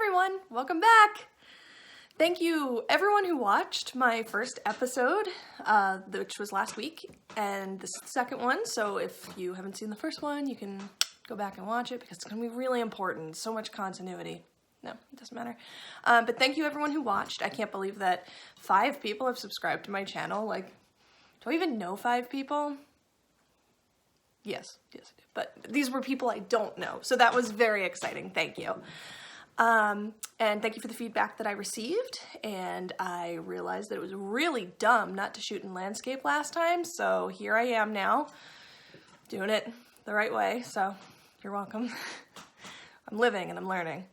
everyone, welcome back. Thank you everyone who watched my first episode, which was last week, and this is the second one, so if you haven't seen the first one, you can go back and watch it because it's going to be really important. So much continuity. No, it doesn't matter. But thank you everyone who watched. I can't believe that 5 people have subscribed to my channel. Like, do I even know 5 people? Yes, I do. But these were people I don't know, so that was very exciting. Thank you. And thank you for the feedback that I received, and I realized that it was really dumb not to shoot in landscape last time, so here I am now, doing it the right way, so you're welcome. I'm living and I'm learning.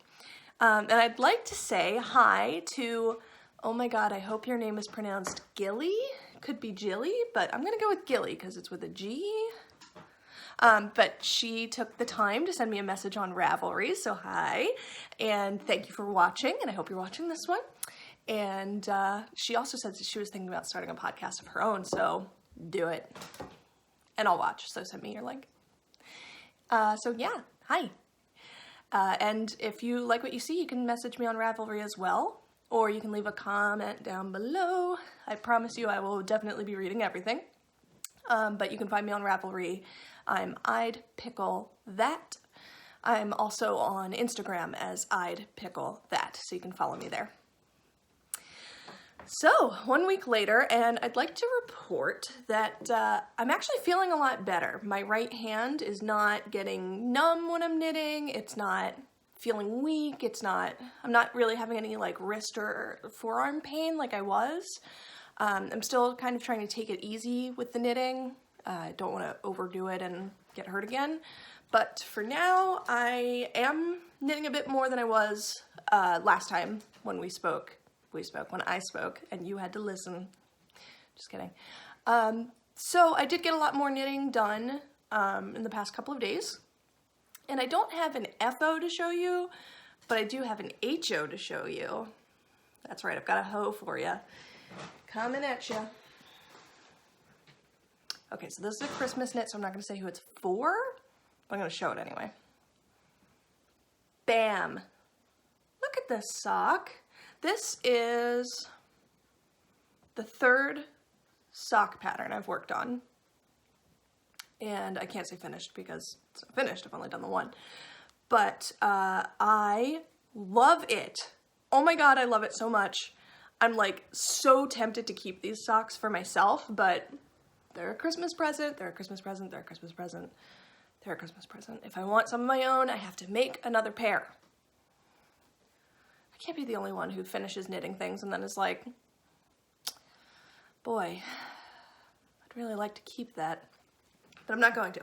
And I'd like to say hi to, oh my god, I hope your name is pronounced Gilly. Could be Jilly, but I'm gonna go with Gilly because it's with a G. But she took the time to send me a message on Ravelry, so hi, and thank you for watching, and I hope you're watching this one. And she also said that she was thinking about starting a podcast of her own, so do it. And I'll watch, so send me your link. So yeah, hi. And if you like what you see, you can message me on Ravelry as well, or you can leave a comment down below. I promise you I will definitely be reading everything. But you can find me on Ravelry. I'm I'd Pickle That. I'm also on Instagram as I'd Pickle That, so you can follow me there. So, 1 week later, and I'd like to report that I'm actually feeling a lot better. My right hand is not getting numb when I'm knitting. It's not feeling weak. I'm not really having any like wrist or forearm pain like I was. I'm still kind of trying to take it easy with the knitting. I don't want to overdo it and get hurt again. But for now, I am knitting a bit more than I was last time when we spoke. When I spoke, and you had to listen. Just kidding. So I did get a lot more knitting done in the past couple of days. And I don't have an FO to show you, but I do have an HO to show you. That's right, I've got a hoe for you. Coming at you. Okay, so this is a Christmas knit, so I'm not going to say who it's for, but I'm going to show it anyway. Bam! Look at this sock. This is the 3rd sock pattern I've worked on. And I can't say finished because it's not finished, I've only done the one. But I love it. Oh my god, I love it so much. I'm like so tempted to keep these socks for myself, but they're a Christmas present, they're a Christmas present, they're a Christmas present, they're a Christmas present. If I want some of my own, I have to make another pair. I can't be the only one who finishes knitting things and then is like, boy, I'd really like to keep that, but I'm not going to.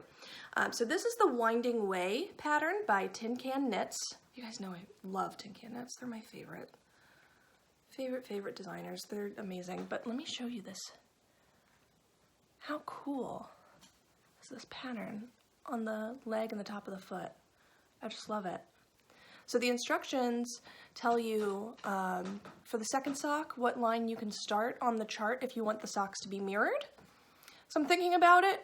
So this is the Winding Way pattern by Tin Can Knits. You guys know I love Tin Can Knits, they're my favorite designers. They're amazing, but let me show you this. How cool is this pattern on the leg and the top of the foot? I just love it. So the instructions tell you for the second sock what line you can start on the chart if you want the socks to be mirrored. So I'm thinking about it,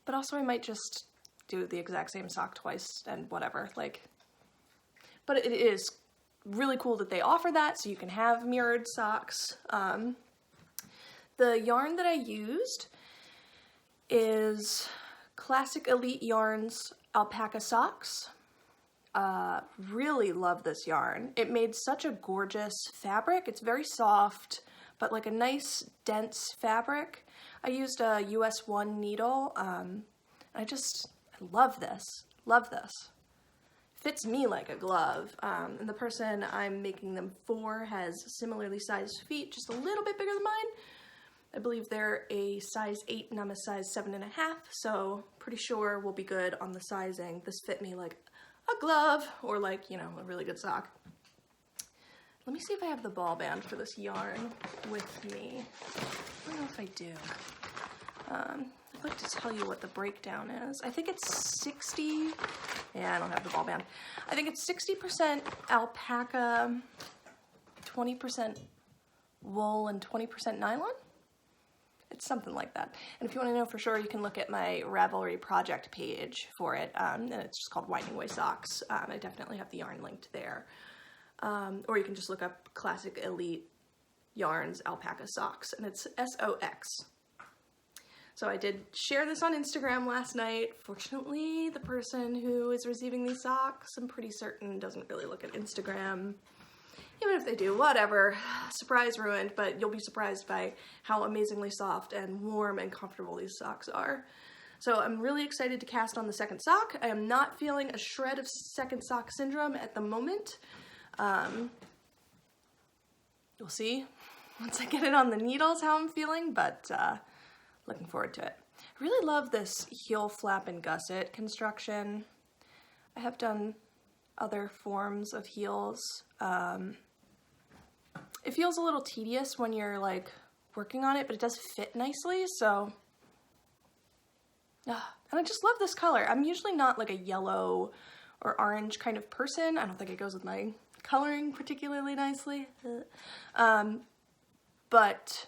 but also I might just do the exact same sock twice and whatever, like, but it is really cool that they offer that so you can have mirrored socks. The yarn that I used is Classic Elite Yarns Alpaca Socks. Really love this yarn. It made such a gorgeous fabric. It's very soft, but like a nice dense fabric. I used a US 1 needle. I love this. Love this. Fits me like a glove. And the person I'm making them for has similarly sized feet, just a little bit bigger than mine. I believe they're a size 8 and I'm a size 7.5, so pretty sure we'll be good on the sizing. This fit me like a glove or like, you know, a really good sock. Let me see if I have the ball band for this yarn with me. I don't know if I do. I'd like to tell you what the breakdown is. I think it's 60, yeah, I don't have the ball band. I think it's 60% alpaca, 20% wool, and 20% nylon. It's something like that. And if you want to know for sure, you can look at my Ravelry project page for it, and it's just called Winding Way Socks. I definitely have the yarn linked there. Or you can just look up Classic Elite Yarns Alpaca Socks, and it's SOX. So I did share this on Instagram last night. Fortunately, the person who is receiving these socks, I'm pretty certain, doesn't really look at Instagram. Even if they do, whatever. Surprise ruined, but you'll be surprised by how amazingly soft and warm and comfortable these socks are. So I'm really excited to cast on the second sock. I am not feeling a shred of second sock syndrome at the moment. You'll see once I get it on the needles how I'm feeling, but looking forward to it. I really love this heel flap and gusset construction. I have done other forms of heels. It feels a little tedious when you're like working on it, but it does fit nicely, so. And I just love this color. I'm usually not like a yellow or orange kind of person. I don't think it goes with my coloring particularly nicely. But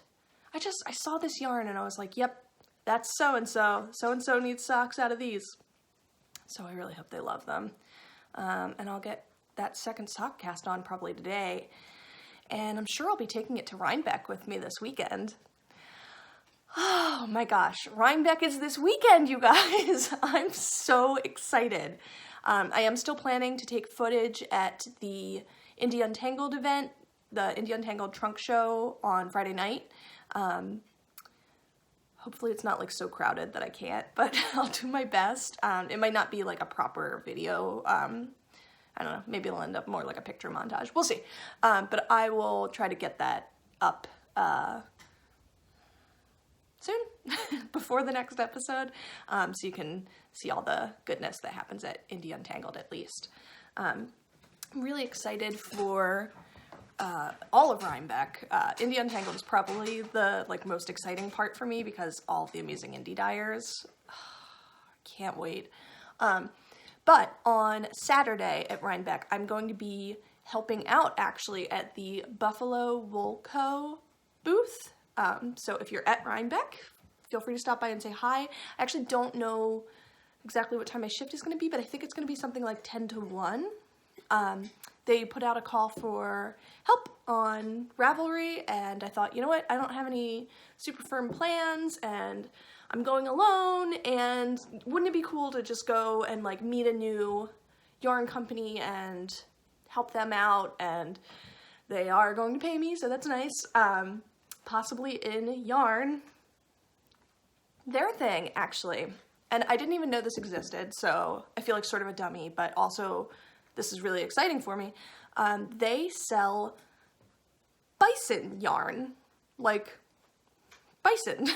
I saw this yarn and I was like, yep, that's so-and-so. So-and-so needs socks out of these. So I really hope they love them. And I'll get that second sock cast on probably today. And I'm sure I'll be taking it to Rhinebeck with me this weekend. Oh my gosh, Rhinebeck is this weekend, you guys. I'm so excited. I am still planning to take footage at the Indie Untangled event, the Indie Untangled trunk show on Friday night. Hopefully it's not like so crowded that I can't, but I'll do my best. It might not be like a proper video. I don't know, maybe it'll end up more like a picture montage. We'll see. But I will try to get that up soon, before the next episode, so you can see all the goodness that happens at Indie Untangled at least. I'm really excited for all of Rhinebeck. Indie Untangled is probably the most exciting part for me because all of the amazing indie dyers. Can't wait. But on Saturday at Rhinebeck, I'm going to be helping out actually at the Buffalo Wool Co. booth. So if you're at Rhinebeck, feel free to stop by and say hi. I actually don't know exactly what time my shift is going to be, but I think it's going to be something like 10 to 1. They put out a call for help on Ravelry, and I thought, you know what, I don't have any super firm plans, and I'm going alone, and wouldn't it be cool to just go and meet a new yarn company and help them out, and they are going to pay me, so that's nice. Possibly in yarn. Their thing, actually, and I didn't even know this existed, so I feel like sort of a dummy, but also this is really exciting for me. They sell bison yarn, like bison.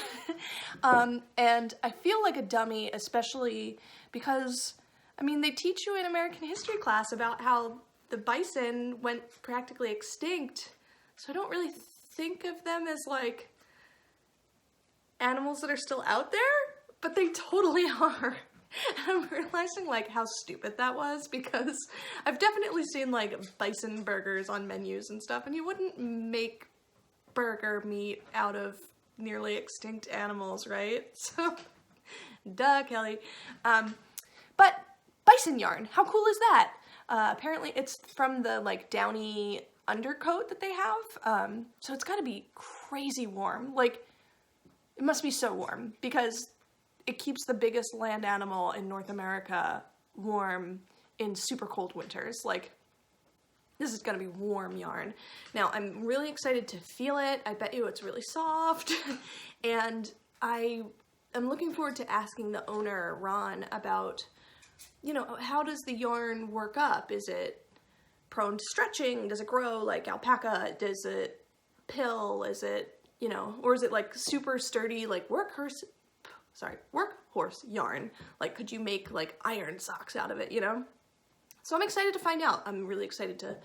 And I feel like a dummy, especially because, they teach you in American history class about how the bison went practically extinct, so I don't really think of them as animals that are still out there, but they totally are. And I'm realizing how stupid that was, because I've definitely seen bison burgers on menus and stuff, and you wouldn't make burger meat out of nearly extinct animals, right? So, duh, Kelly. But bison yarn, how cool is that? Apparently it's from the downy undercoat that they have, so it's gotta be crazy warm. It must be so warm, because it keeps the biggest land animal in North America warm in super cold winters. This is gonna be warm yarn. Now, I'm really excited to feel it. I bet you it's really soft. And I am looking forward to asking the owner, Ron, about, how does the yarn work up? Is it prone to stretching? Does it grow like alpaca? Does it pill? Is it, or is it super sturdy, workhorse yarn? Could you make iron socks out of it, So I'm excited to find out. I'm really excited to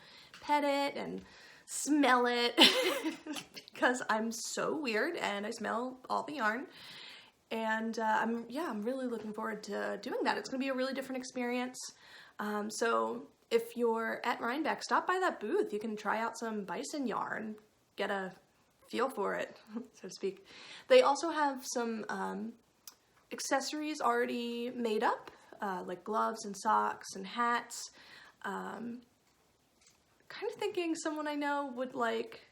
pet it and smell it because I'm so weird and I smell all the yarn. And I'm really looking forward to doing that. It's gonna be a really different experience. So if you're at Rhinebeck, stop by that booth. You can try out some bison yarn, get a feel for it, so to speak. They also have some accessories already made up, like gloves and socks and hats. Kind of thinking someone I know would like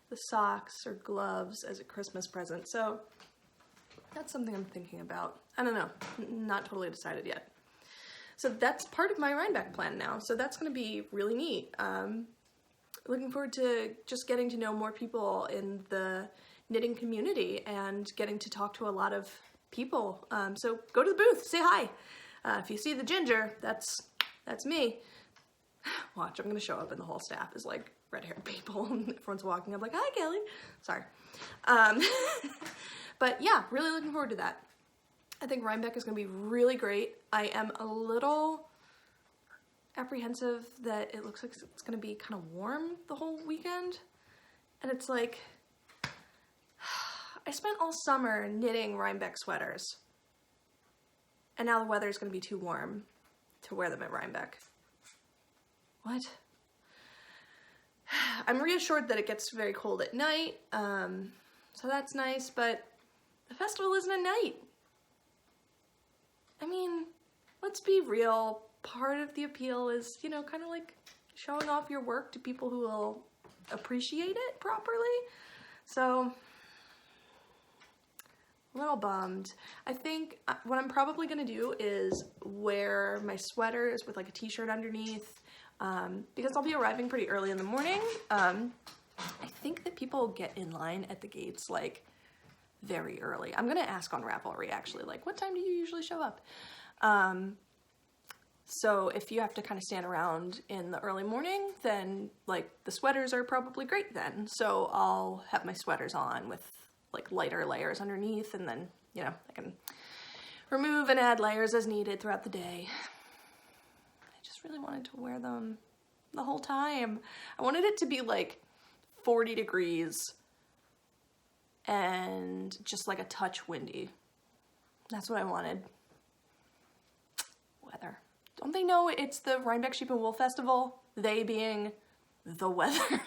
the socks or gloves as a Christmas present, so that's something I'm thinking about. I don't know, not totally decided yet. So that's part of my Rhinebeck plan now, so that's going to be really neat. Looking forward to just getting to know more people in the knitting community and getting to talk to a lot of people. So go to the booth, say hi. If you see the ginger, that's me. Watch, I'm gonna show up and the whole staff is like red-haired people and everyone's walking up like, hi Kelly. Sorry. But yeah, really looking forward to that. I think Rhinebeck is gonna be really great. I am a little apprehensive that it looks like it's gonna be kind of warm the whole weekend. And it's like, I spent all summer knitting Rhinebeck sweaters. And now the weather is gonna be too warm to wear them at Rhinebeck. What? I'm reassured that it gets very cold at night, so that's nice, but the festival isn't at night. I mean, let's be real. Part of the appeal is, you know, kind of like showing off your work to people who will appreciate it properly. So, a little bummed. I think what I'm probably gonna do is wear my sweaters with like a t-shirt underneath, because I'll be arriving pretty early in the morning. I think that people get in line at the gates like very early. I'm gonna ask on Ravelry actually, like, what time do you usually show up? So if you have to kind of stand around in the early morning, then like the sweaters are probably great then. So I'll have my sweaters on with like lighter layers underneath, and then, you know, I can remove and add layers as needed throughout the day. I just really wanted to wear them the whole time. I wanted it to be like 40 degrees and just like a touch windy. That's what I wanted. Weather. Don't they know it's the Rhinebeck Sheep and Wool Festival? They being the weather.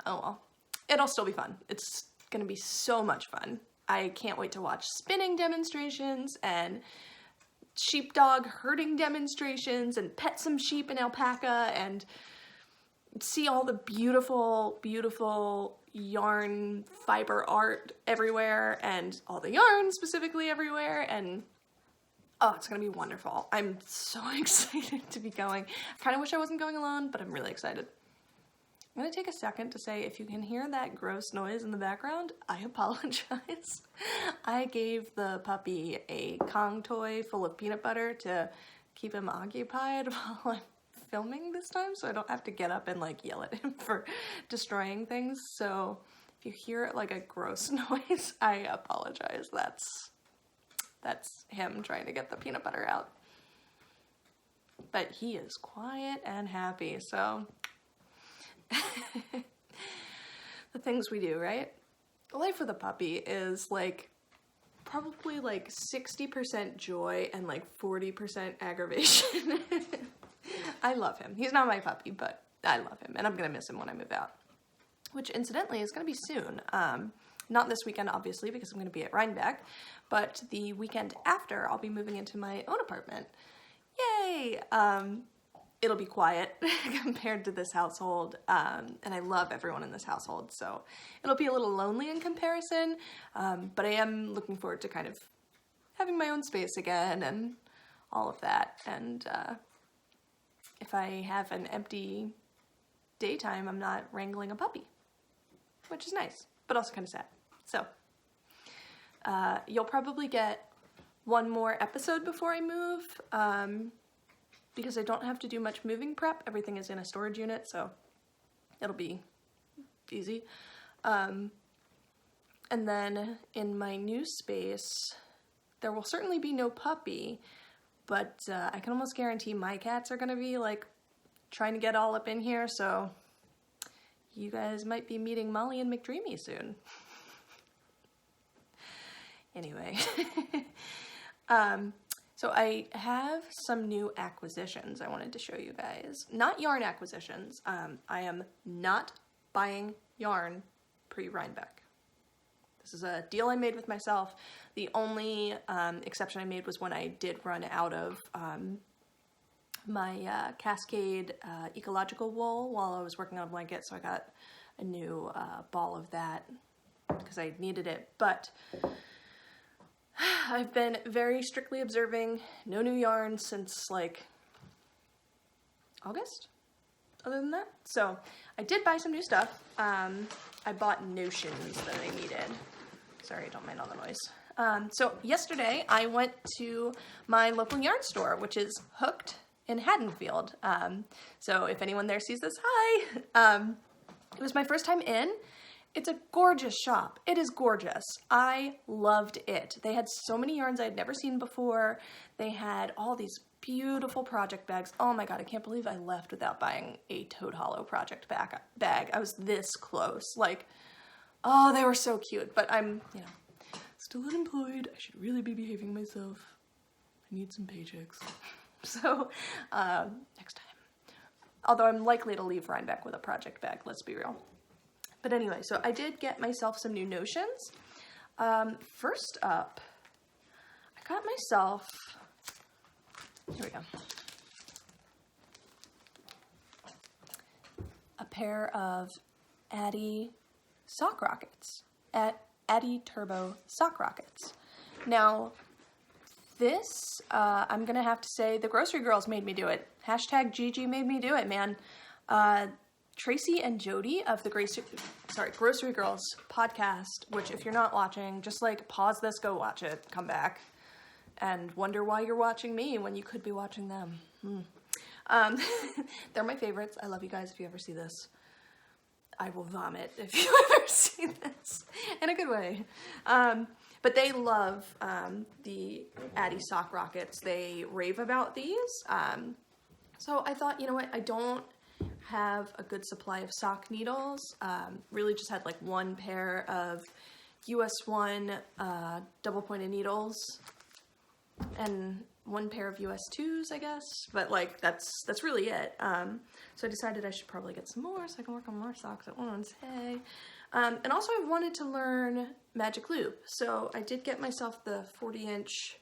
Oh well. It'll still be fun. It's gonna be so much fun. I can't wait to watch spinning demonstrations and sheepdog herding demonstrations and pet some sheep and alpaca and see all the beautiful, beautiful yarn fiber art everywhere and all the yarn specifically everywhere, and oh, it's gonna be wonderful. I'm so excited to be going. I kind of wish I wasn't going alone, but I'm really excited. I'm gonna take a second to say, if you can hear that gross noise in the background, I apologize. I gave the puppy a Kong toy full of peanut butter to keep him occupied while I'm filming this time, so I don't have to get up and like yell at him for destroying things. So if you hear like a gross noise, I apologize. That's him trying to get the peanut butter out. But he is quiet and happy, so the things we do, right? Life with a puppy is like probably like 60% joy and like 40% aggravation. I love him. He's not my puppy, but I love him, and I'm gonna miss him when I move out, which incidentally is gonna be soon. Not this weekend, obviously, because I'm gonna be at Rhinebeck, but the weekend after, I'll be moving into my own apartment. Yay! It'll be quiet compared to this household, and I love everyone in this household, so it'll be a little lonely in comparison, but I am looking forward to kind of having my own space again and all of that, and if I have an empty daytime, I'm not wrangling a puppy, which is nice, but also kind of sad. So, you'll probably get one more episode before I move, because I don't have to do much moving prep. Everything is in a storage unit, so it'll be easy. And then in my new space, there will certainly be no puppy, but I can almost guarantee my cats are gonna be like trying to get all up in here, so you guys might be meeting Molly and McDreamy soon. Anyway, so I have some new acquisitions I wanted to show you guys. Not yarn acquisitions. I am not buying yarn pre-Rhinebeck. This is a deal I made with myself. The only exception I made was when I did run out of my Cascade ecological wool while I was working on a blanket, so I got a new ball of that because I needed it. But I've been very strictly observing no new yarn since like August, other than that. So I did buy some new stuff. I bought notions that I needed. Sorry, don't mind all the noise. So yesterday I went to my local yarn store, which is Hooked in Haddonfield. So if anyone there sees this, hi! It was my first time in. It's a gorgeous shop. It is gorgeous. I loved it. They had so many yarns I had never seen before. They had all these beautiful project bags. Oh my god, I can't believe I left without buying a Toad Hollow project bag. I was this close. Like, oh, they were so cute. But I'm, you know, still unemployed. I should really be behaving myself. I need some paychecks. So, next time. Although I'm likely to leave Rhinebeck with a project bag, let's be real. But anyway, so I did get myself some new notions. First up, I got myself, here we go, a pair of Addy sock rockets, Addy Turbo sock rockets. Now, this, I'm gonna have to say, the Grocery Girls made me do it. Hashtag Gigi made me do it, man. Tracy and Jody of the Grocery Girls podcast, which if you're not watching, just like pause this, go watch it, come back, and wonder why you're watching me when you could be watching them. They're my favorites. I love you guys. If you ever see this, I will vomit if you ever see this, in a good way. But they love the Addy sock rockets. They rave about these. So I thought, you know what, I don't have a good supply of sock needles. Really just had like one pair of US 1 double pointed needles and one pair of US 2s, I guess. But like that's really it. So I decided I should probably get some more so I can work on more socks at once. Hey. And also I wanted to learn magic loop. So I did get myself the 40-inch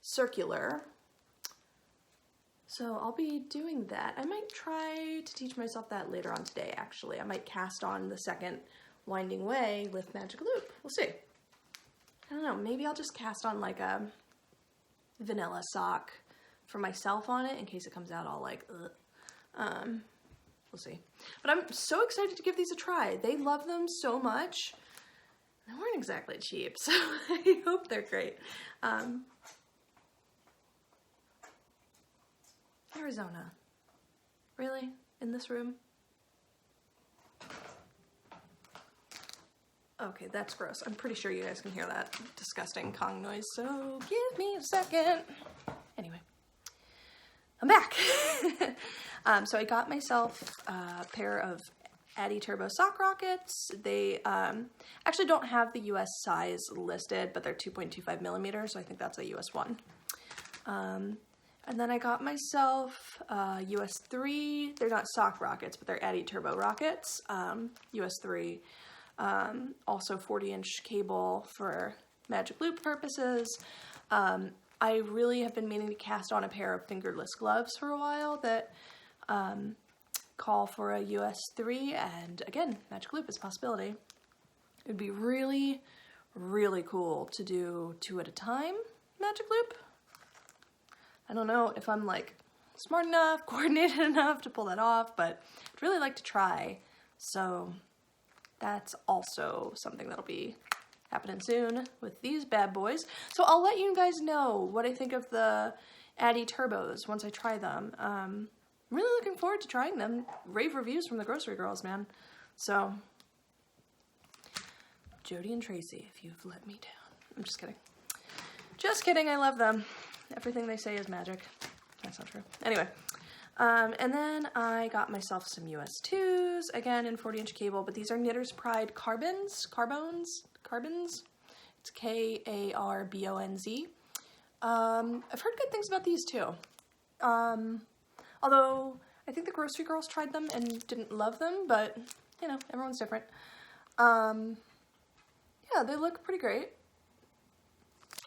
circular. So I'll be doing that. I might try to teach myself that later on today, actually. I might cast on the second winding way with magic loop. We'll see. I don't know, maybe I'll just cast on like a vanilla sock for myself on it in case it comes out all like, ugh. We'll see. But I'm so excited to give these a try. They love them so much. They weren't exactly cheap, so I hope they're great. Arizona. Really? In this room? Okay, that's gross. I'm pretty sure you guys can hear that disgusting Kong noise, so give me a second. Anyway, I'm back. So I got myself a pair of Addy Turbo sock rockets. They actually don't have the US size listed, but they're 2.25 millimeters, so I think that's a US 1. And then I got myself US 3. They're not sock rockets, but they're Addy Turbo rockets. US 3. Also 40-inch cable for magic loop purposes. I really have been meaning to cast on a pair of fingerless gloves for a while that call for a US 3, and again, magic loop is a possibility. It would be really, really cool to do 2 at a time magic loop. I don't know if I'm like smart enough, coordinated enough to pull that off, but I'd really like to try. So that's also something that'll be happening soon with these bad boys. So I'll let you guys know what I think of the Addy Turbos once I try them. I'm really looking forward to trying them. Rave reviews from the Grocery Girls, man. So, Jody and Tracy, if you've let me down. I'm just kidding. Just kidding, I love them. Everything they say is magic. That's not true. Anyway, and then I got myself some US 2s, again in 40-inch cable, but these are Knitter's Pride Carbons. It's K-A-R-B-O-N-Z. I've heard good things about these too. Although I think the Grocery Girls tried them and didn't love them, but you know, everyone's different. Yeah, they look pretty great.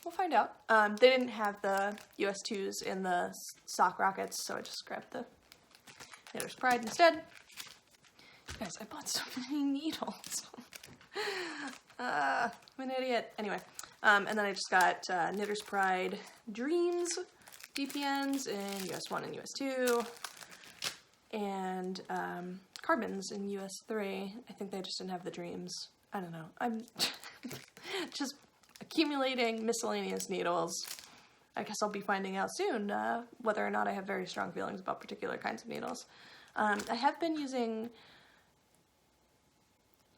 We'll find out. They didn't have the US 2s in the sock rockets, so I just grabbed the Knitter's Pride instead. Guys, I bought so many needles. I'm an idiot. Anyway, and then I just got Knitter's Pride Dreams DPNs in US 1 and US 2, and Carbons in US 3. I think they just didn't have the Dreams. I don't know. I'm just accumulating miscellaneous needles. I guess I'll be finding out soon whether or not I have very strong feelings about particular kinds of needles. I have been using,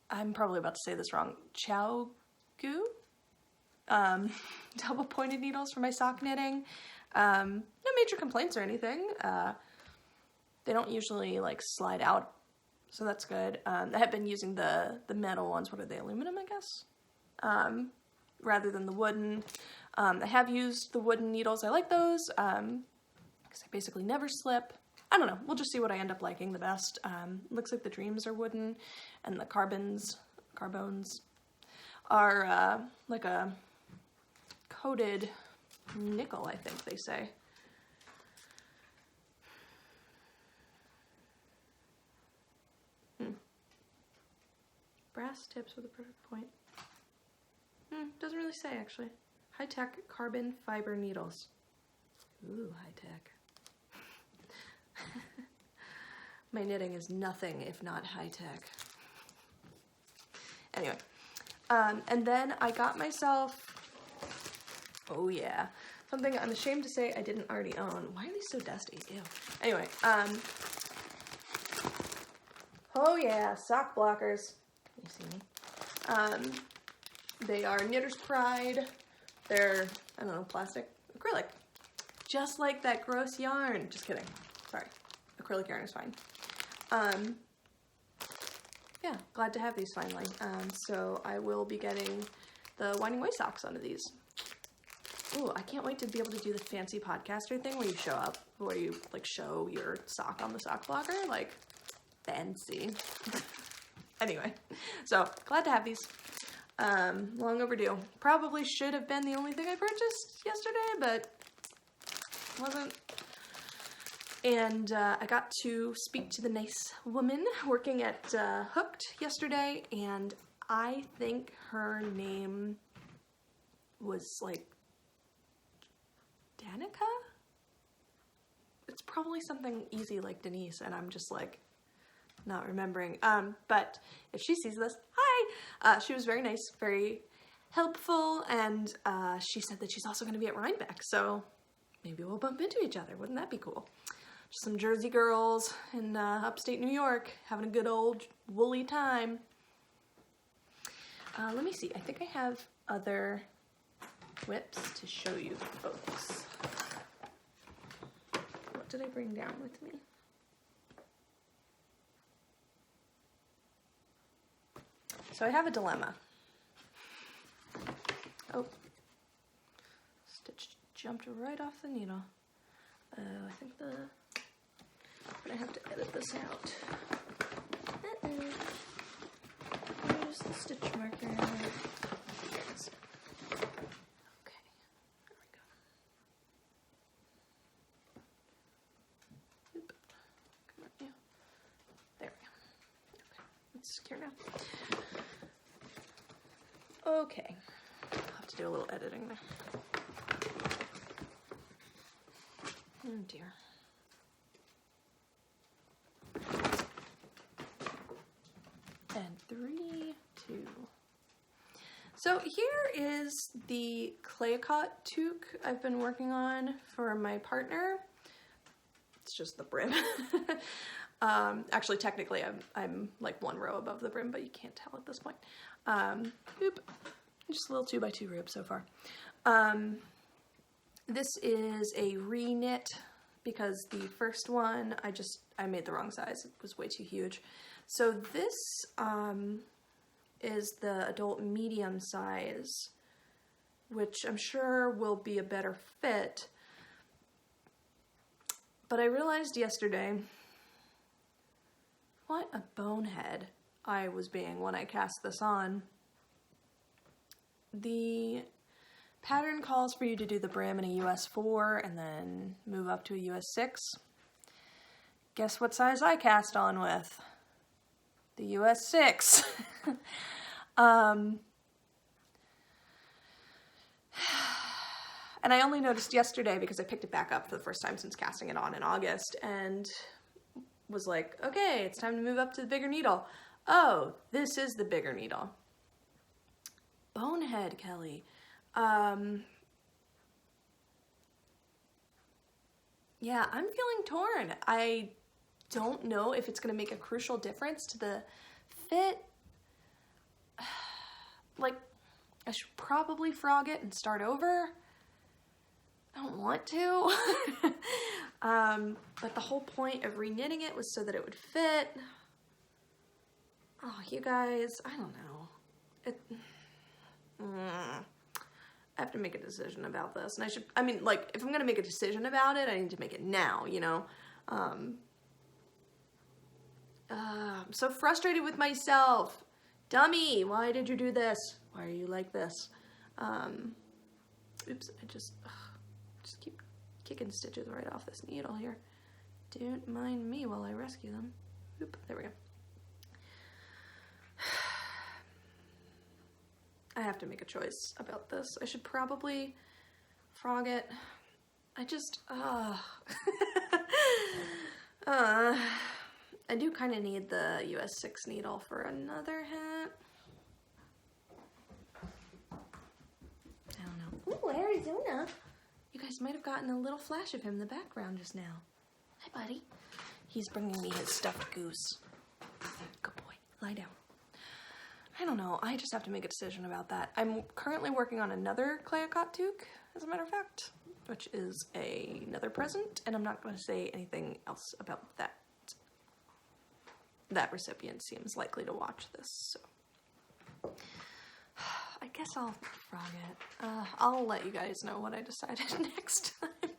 I'm probably about to say this wrong, Chow Goo? Double pointed needles for my sock knitting. No major complaints or anything. They don't usually like slide out, so that's good. I have been using the metal ones. What are they, aluminum, I guess? Rather than the wooden. I have used the wooden needles. I like those because they basically never slip. I don't know. We'll just see what I end up liking the best. Looks like the Dreams are wooden, and the Carbones are like a coated nickel, I think they say. Brass tips with a perfect point. Doesn't really say, actually. High-tech carbon fiber needles. Ooh, high-tech. My knitting is nothing if not high-tech. Anyway, and then I got myself, oh yeah, something I'm ashamed to say I didn't already own. Why are these so dusty? Ew. Anyway, oh yeah, sock blockers. Can you see me? They are Knitter's Pride. They're, I don't know, plastic, acrylic. Just like that gross yarn. Just kidding. Sorry. Acrylic yarn is fine. Yeah, glad to have these finally. So I will be getting the Winding Way socks onto these. Ooh, I can't wait to be able to do the fancy podcaster thing where you show up, where you like show your sock on the sock blocker. Like, fancy. Anyway, so glad to have these. Long overdue. Probably should have been the only thing I purchased yesterday, but wasn't. And I got to speak to the nice woman working at Hooked yesterday, and I think her name was like Danica? It's probably something easy like Denise, and I'm just like not remembering. But if she sees this, hi! She was very nice, very helpful, and she said that she's also going to be at Rhinebeck, so maybe we'll bump into each other. Wouldn't that be cool? Just some Jersey girls in upstate New York having a good old woolly time. Let me see. I think I have other whips to show you folks. What did I bring down with me? So I have a dilemma. Oh, stitch jumped right off the needle. I think I'm gonna have to edit this out. Where's the stitch marker? Here it is. Okay, there we go. Oop. Come on, you. There we go. Okay, it's secure now. Okay, I'll have to do a little editing there. Oh dear. And 3, 2. So here is the Claycott toque I've been working on for my partner. It's just the brim. Actually, technically, I'm like one row above the brim, but you can't tell at this point. Oop. Just a little 2x2 rib so far. This is a re-knit because the first one I made the wrong size. It was way too huge. So this is the adult medium size, which I'm sure will be a better fit. But I realized yesterday, what a bonehead. I was being when I cast this on. The pattern calls for you to do the brim in a US 4 and then move up to a US 6. Guess what size I cast on with? The US 6. And I only noticed yesterday because I picked it back up for the first time since casting it on in August and was like, okay, it's time to move up to the bigger needle. Oh, this is the bigger needle. Bonehead, Kelly. Yeah, I'm feeling torn. I don't know if it's going to make a crucial difference to the fit. Like, I should probably frog it and start over. I don't want to. But the whole point of reknitting it was so that it would fit. Oh, you guys, I don't know. I have to make a decision about this. And I mean, like, if I'm going to make a decision about it, I need to make it now, you know? I'm so frustrated with myself. Dummy, why did you do this? Why are you like this? Oops, I just keep kicking stitches right off this needle here. Don't mind me while I rescue them. Oop, there we go. I have to make a choice about this. I should probably frog it. I do kind of need the US 6 needle for another hat. I don't know. Ooh, Arizona. You guys might have gotten a little flash of him in the background just now. Hi, buddy. He's bringing me his stuffed goose. Good boy. Lie down. I don't know. I just have to make a decision about that. I'm currently working on another Cleocott toque, as a matter of fact, which is another present, and I'm not going to say anything else about that. That recipient seems likely to watch this, so I guess I'll frog it. I'll let you guys know what I decided next time.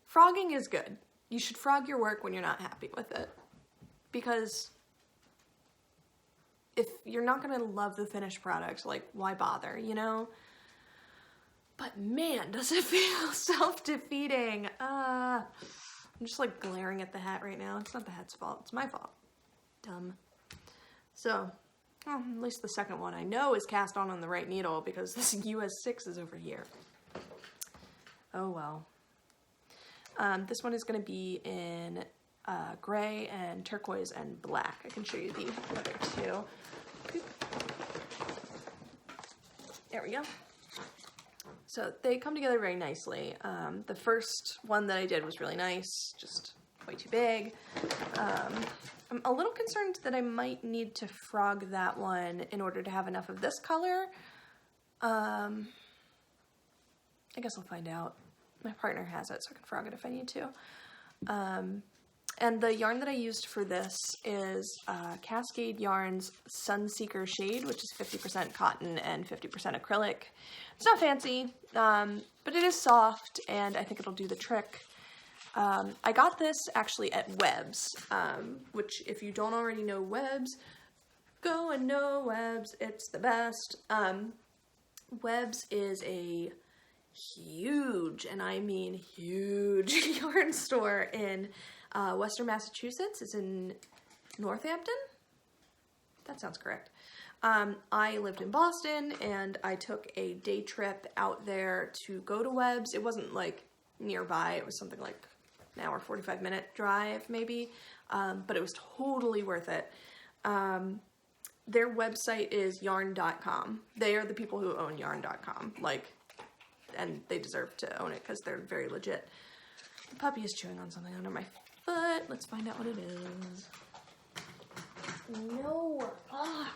Frogging is good. You should frog your work when you're not happy with it, because if you're not gonna love the finished product, like, why bother, you know? But man, does it feel self-defeating. I'm just like glaring at the hat right now. It's not the hat's fault, it's my fault. Dumb. So, well, at least the second one I know is cast on the right needle because this US 6 is over here. Oh well. This one is gonna be in gray and turquoise and black. I can show you the other two. There we go. So they come together very nicely. The first one that I did was really nice, just way too big. I'm a little concerned that I might need to frog that one in order to have enough of this color. I guess I'll find out. My partner has it, so I can frog it if I need to. And the yarn that I used for this is Cascade Yarns Sunseeker Shade, which is 50% cotton and 50% acrylic. It's not fancy, but it is soft, and I think it'll do the trick. I got this actually at Webb's, which if you don't already know Webb's, go and know Webb's, it's the best. Webb's is a huge, and I mean huge, yarn store in Western Massachusetts. It's in Northampton. That sounds correct. I lived in Boston, and I took a day trip out there to go to Webb's. It wasn't like nearby. It was something like an hour, 45-minute drive maybe, but it was totally worth it. Their website is yarn.com. They are the people who own yarn.com, like, and they deserve to own it because they're very legit. The puppy is chewing on something under my foot. Let's find out what it is. No. Ah.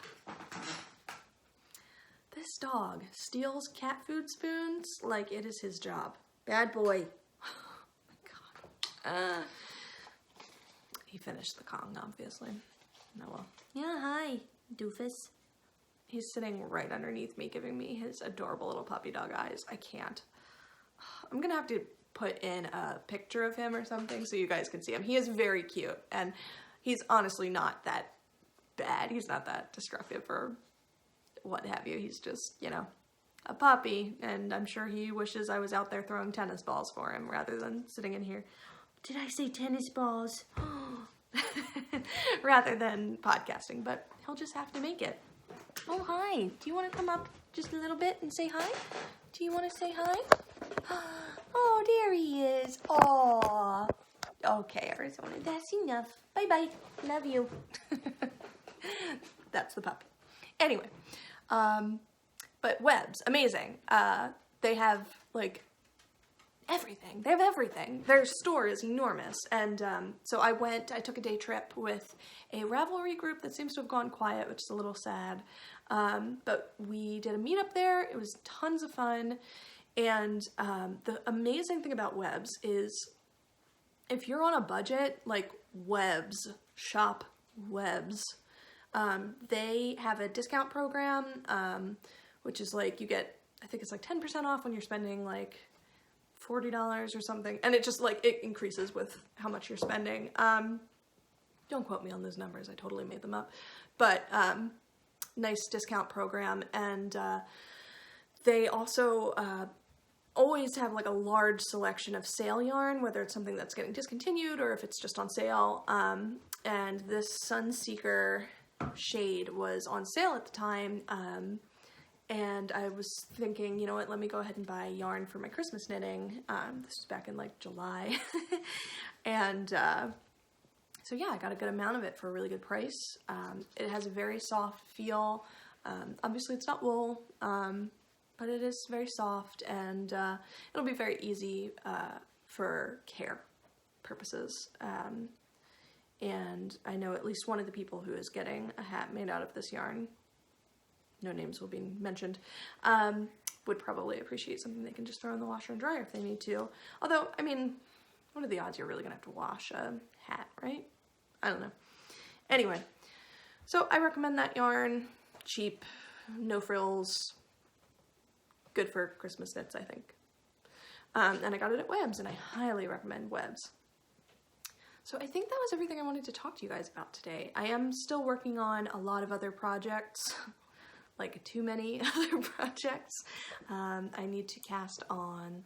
This dog steals cat food spoons like it is his job. Bad boy. Oh my god. He finished the Kong, obviously. Oh well. Yeah, hi, doofus. He's sitting right underneath me, giving me his adorable little puppy dog eyes. I can't. I'm gonna have to put in a picture of him or something so you guys can see him. He is very cute, and He's honestly not that bad. He's not that destructive or what have you. He's just, you know, a puppy, and I'm sure he wishes I was out there throwing tennis balls for him rather than sitting in here. Did I say tennis balls? Rather than podcasting, but he'll just have to make it. Oh, hi. Do you want to come up just a little bit and say hi? Do you want to say hi? Oh, there he is. Aw. Okay, Arizona, that's enough. Bye-bye. Love you. That's the puppy. Anyway, but Webs, amazing. They have, like, everything. They have everything. Their store is enormous. And so I took a day trip with a Ravelry group that seems to have gone quiet, which is a little sad. But we did a meetup there. It was tons of fun. And the amazing thing about Webs is if you're on a budget, like Webs, shop Webs. They have a discount program, which is like you get, I think it's like 10% off when you're spending like $40 or something. And it just like, it increases with how much you're spending. Don't quote me on those numbers. I totally made them up. But nice discount program. And they also always have like a large selection of sale yarn, whether it's something that's getting discontinued or if it's just on sale. And this Sunseeker shade was on sale at the time. And I was thinking, you know what, let me go ahead and buy yarn for my Christmas knitting. This was back in like July. And so yeah, I got a good amount of it for a really good price. It has a very soft feel. Obviously it's not wool, but it is very soft, and it'll be very easy for care purposes. And I know at least one of the people who is getting a hat made out of this yarn, no names will be mentioned, would probably appreciate something they can just throw in the washer and dryer if they need to. Although, I mean, what are the odds you're really gonna have to wash a hat, right? I don't know. Anyway, so I recommend that yarn. Cheap, no frills, good for Christmas knits, I think. And I got it at Webs, and I highly recommend Webs. So I think that was everything I wanted to talk to you guys about today. I am still working on a lot of other projects, like too many other projects. I need to cast on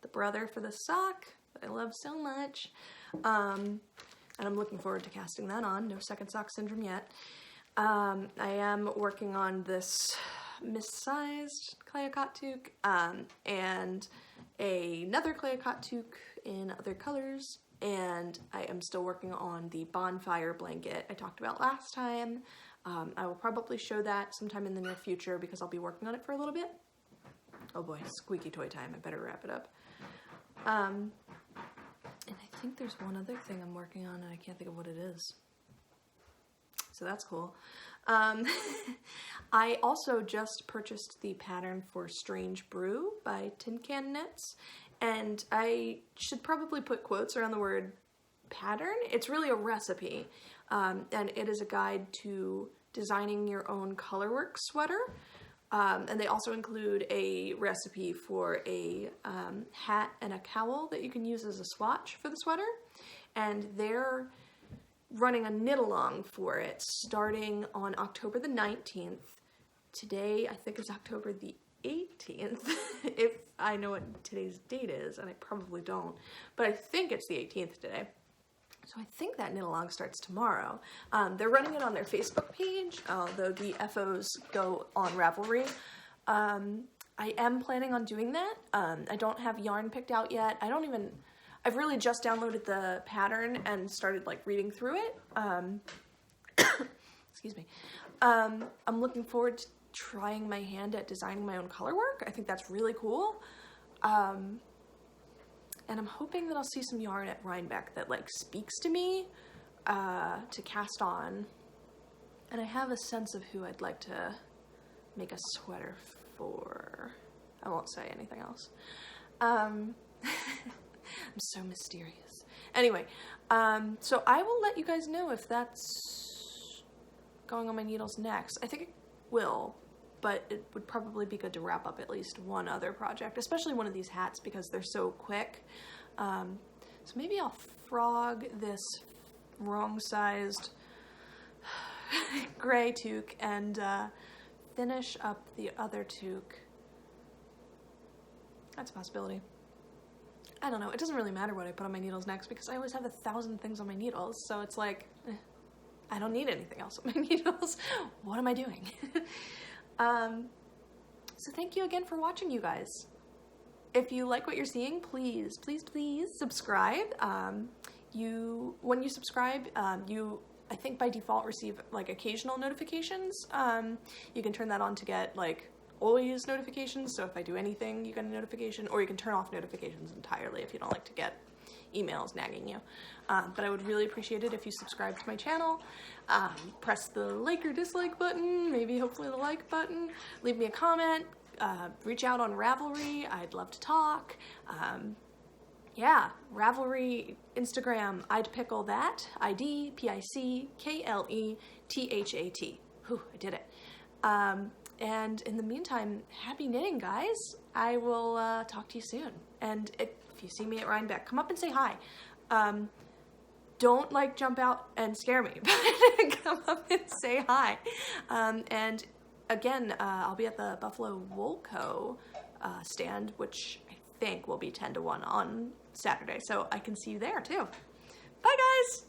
the brother for the sock that I love so much. And I'm looking forward to casting that on. No second sock syndrome yet. I am working on this missized Clayacot toque, and another Clayacot toque in other colors, and I am still working on the bonfire blanket I talked about last time. I will probably show that sometime in the near future because I'll be working on it for a little bit. Oh boy, squeaky toy time, I better wrap it up. And I think there's one other thing I'm working on and I can't think of what it is. So that's cool. I also just purchased the pattern for Strange Brew by Tin Can Knits, and I should probably put quotes around the word pattern. It's really a recipe, and it is a guide to designing your own colorwork sweater. And they also include a recipe for a hat and a cowl that you can use as a swatch for the sweater, and they're running a knit along for it starting on October the 19th. Today, I think is October the 18th, if I know what today's date is, and I probably don't, but I think it's the 18th today. So I think that knit along starts tomorrow. They're running it on their Facebook page, although the FOs go on Ravelry. I am planning on doing that. I don't have yarn picked out yet. I've really just downloaded the pattern and started like reading through it. Excuse me. I'm looking forward to trying my hand at designing my own color work. I think that's really cool. And I'm hoping that I'll see some yarn at Rhinebeck that like speaks to me to cast on. And I have a sense of who I'd like to make a sweater for. I won't say anything else. I'm so mysterious. Anyway, so I will let you guys know if that's going on my needles next. I think it will, but it would probably be good to wrap up at least one other project, especially one of these hats because they're so quick. So maybe I'll frog this wrong-sized gray toque and finish up the other toque. That's a possibility. I don't know. It doesn't really matter what I put on my needles next because I always have 1,000 things on my needles. So it's like, I don't need anything else on my needles. What am I doing? So thank you again for watching, you guys. If you like what you're seeing, please, please, please subscribe. When you subscribe, I think by default receive like occasional notifications. You can turn that on to get like always notifications, so if I do anything you get a notification, or you can turn off notifications entirely if you don't like to get emails nagging you. But I would really appreciate it if you subscribe to my channel. Press the like or dislike button, maybe hopefully the like button, leave me a comment, reach out on Ravelry, I'd love to talk. Yeah, Ravelry, Instagram, I'd pickle that, IDPICKLETHAT. Whew, I did it. And in the meantime, happy knitting, guys. I will talk to you soon. And if you see me at Rhinebeck, come up and say hi. Don't like jump out and scare me, but come up and say hi. And again, I'll be at the Buffalo Wool Co. stand, which I think will be 10 to 1 on Saturday. So I can see you there too. Bye, guys.